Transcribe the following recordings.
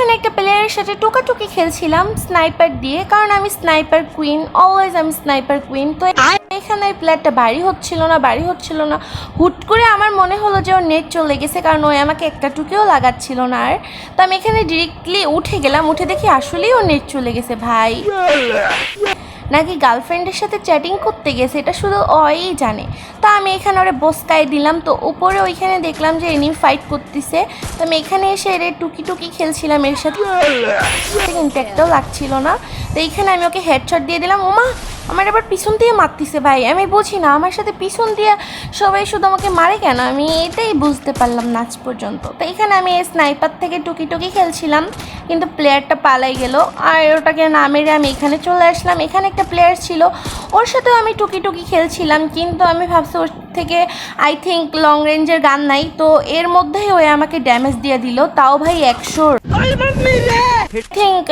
এখানে একটা প্লেয়ারের সাথে টোকাটুকি খেলছিলাম স্নাইপার দিয়ে, কারণ আমি স্নাইপার কুইন, অলওয়েজ আমি স্নাইপার কুইন। তো এখানে এই প্লেয়ারটা বাড়ি হচ্ছিল না। হুট করে আমার মনে হলো যে ওর নেট চলে গেছে, কারণ ওই আমাকে একটা টুকেও লাগাচ্ছিল না। আর তো আমি এখানে ডিরেক্টলি উঠে গেলাম, উঠে দেখি আসলেই ওর নেট চলে গেছে ভাই। নাকি গার্লফ্রেন্ডের সাথে চ্যাটিং করতে গেছে, এটা শুধু ওই জানে। তো আমি এখানে ওরে বসকাই দিলাম। তো উপরে ওইখানে দেখলাম যে এনিমি ফাইট করতেছে। তো আমি এখানে এসে এর টুকি খেলছিলাম এর সাথে, কিন্তু একটাও লাগছিল না। তো এইখানে আমি ওকে হেডশট দিয়ে দিলাম। ওমা, আমার আবার পিছন দিয়ে মারতেছে ভাই। আমি বুঝি না আমার সাথে পিছন দিয়ে সবাই শুধু আমাকে মারে কেন, আমি এটাই বুঝতে পারলাম না আজ পর্যন্ত। তো এখানে আমি এই স্নাইপার থেকে টুকি খেলছিলাম, কিন্তু প্লেয়ারটা পালাই গেল। আর ওটাকে না মেরে আমি এখানে চলে আসলাম। এখানে একটা প্লেয়ার ছিল, ওর সাথেও আমি টুকি খেলছিলাম, কিন্তু আমি ভাবছি ওর থেকে আই থিঙ্ক লং রেঞ্জের গান নাই। তো এর মধ্যেই ওই আমাকে ড্যামেজ দিয়ে দিল, তাও ভাই 100। থিঙ্ক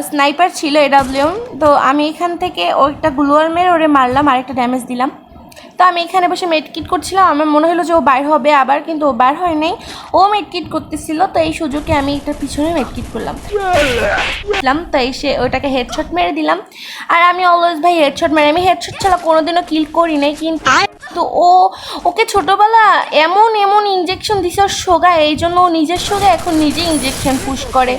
স্নাইপার ছিল AWM। তো আমি এখান থেকে ওইটা গ্লুয়াল মেরে ওরে মারলাম, আরেকটা ড্যামেজ দিলাম। তো আমি এখানে বসে মেডকিট করছিলাম, আমার মনে হলো যে ও বার হবে আবার, কিন্তু ও বার হয় নাই, ও মেডকিট করতেছিল। তো এই সুযোগে আমি এটার পিছনে মেডকিট করলাম। তো এসে ওটাকে হেডশট মেরে দিলাম। আর আমি অলওয়েজ ভাই হেডশট মেরে, আমি হেডশট ছাড়া কোনোদিনও কিল করি নাই। কিন্তু ওকে ছোটোবেলা এমন ইঞ্জেকশন দিছে ওর সোগায়, এই জন্য ও নিজের সোগায় এখন নিজে ইঞ্জেকশন পুশ করে।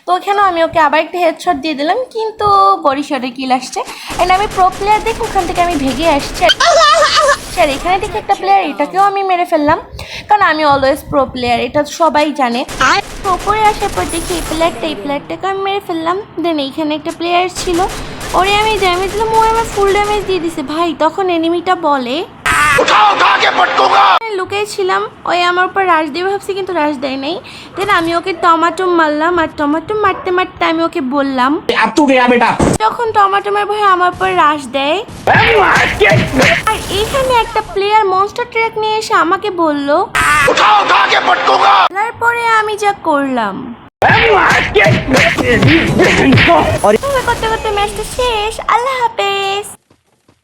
তো ওখানেও আমি ওকে আবার একটা হেডশট দিয়ে দিলাম, কিন্তু বডি শটে কিল আসছে। অ্যান্ড আমি প্রো প্লেয়ার দেখে ওখান থেকে আমি ভেগে আসছি। আর এখানে দেখি একটা প্লেয়ার, এটাকেও আমি মেরে ফেললাম, কারণ আমি অলওয়েজ প্রো প্লেয়ার, এটা সবাই জানে। ওপরে আসার পর দেখি এই প্লেয়ারটাকে আমি মেরে ফেললাম। দেন এইখানে একটা প্লেয়ার ছিল, ওরে আমি ড্যামেজ দিলাম, ও আমার ফুল ড্যামেজ দিয়ে দিছে ভাই। তখন এনিমিটা বলে লুকিয়েছিলাম, ওই আমার উপর রাশ দেবে ভাবছি, কিন্তু রাশ দেয় নাই। দেন আমি ওকে টমাটো মারলাম, আর টমাটো মারতে মারতে আমি ওকে বললাম যখন টমাটোমের ভয়ে আমার উপর রাশ দেয়। আর এইখানে একটা প্লেয়ার মনস্টার ট্র্যাক নিয়ে এসে আমাকে বললো, তারপরে আমি যা করলাম করতে ম্যাচটা শেষ। আল্লাহ হাফেজ।